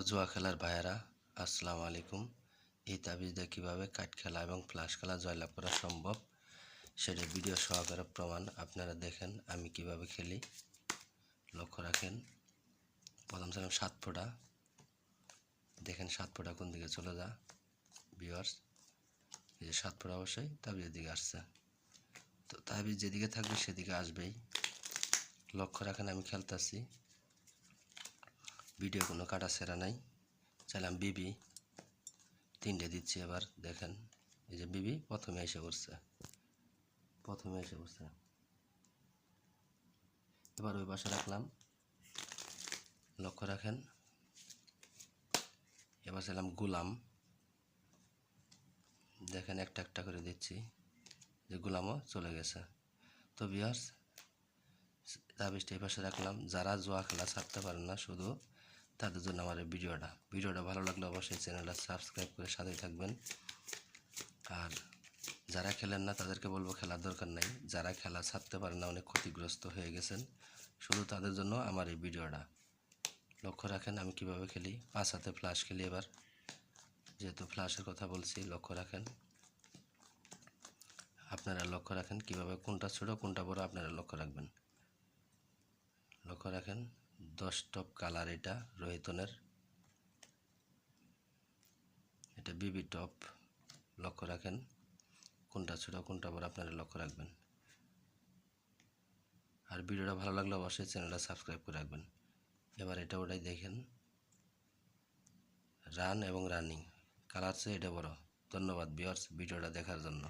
জুয়া খেলার ভাইয়েরা, আসসালামু আলাইকুম। এই তাবিজ দিয়ে কীভাবে কাঠ খেলা এবং ফ্লাশ খেলা জয়লাভ করা সম্ভব সেটা ভিডিও সহকারে প্রমাণ আপনারা দেখেন আমি কিভাবে খেলি। লক্ষ্য রাখেন, প্রথম ছিলাম 7 ফোঁটা, দেখেন 7 ফোঁটা কোন দিকে চলে যা ভিউয়ার্স, এই যে 7 ফোঁটা অবশ্যই তাবিজের দিকে আসছে, তো তাবিজ যেদিকে থাকবে সেদিকে আসবেই। লক্ষ্য রাখেন আমি খেলতেছি, ভিডিও কোনো কাটা সেরা নাই। চাইলাম বিবি 3টে দিচ্ছি, এবার দেখেন এই যে বিবি প্রথমে এসে পড়ছে, এবার ওই পাশে রাখলাম। লক্ষ্য রাখেন, এবার চাইলাম গোলাম, দেখেন একটা একটা করে দিচ্ছি, যে গোলামও চলে গেছে। তো ভিউয়ার্স, তাবিজটা এই পাশে রাখলাম। যারা জুয়া খেলা ছাড়তে পারেন না শুধু তাদের জন্য আমার এই ভিডিওটা ভালো লাগলে অবশ্যই চ্যানেলটা সাবস্ক্রাইব করে সাথে থাকবেন। আর যারা খেলেন না তাদেরকে বলবো খেলার দরকার নাই, যারা খেলা ছাড়তে পারেন না, অনেক ক্ষতিগ্রস্ত হয়ে গেছেন, শুধু তাদের জন্য আমার এই ভিডিওটা। লক্ষ্য রাখেন আমি কিভাবে খেলি, 5 হাতে ফ্লাশ খেলি। এবার যেহেতু ফ্লাশের কথা বলছি, লক্ষ্য রাখেন, আপনারা লক্ষ্য রাখেন কিভাবে, কোনটা ছোট কোনটা বড় আপনারা লক্ষ্য রাখবেন। লক্ষ্য রাখেন 10 টপ কালার, এটা রোহিতনের, এটা বিবি টপ। লক্ষ্য রাখেন কোনটা ছোট কোনটা বড় আপনারা লক্ষ্য রাখবেন। আর ভিডিওটা ভালো লাগলে অবশ্যই চ্যানেলটা সাবস্ক্রাইব করে রাখবেন। এবার এটা ওটাই দেখেন, রান এবং রানিং কালার চেয়ে এটা বড়। ধন্যবাদ ভিউয়ার্স ভিডিওটা দেখার জন্য।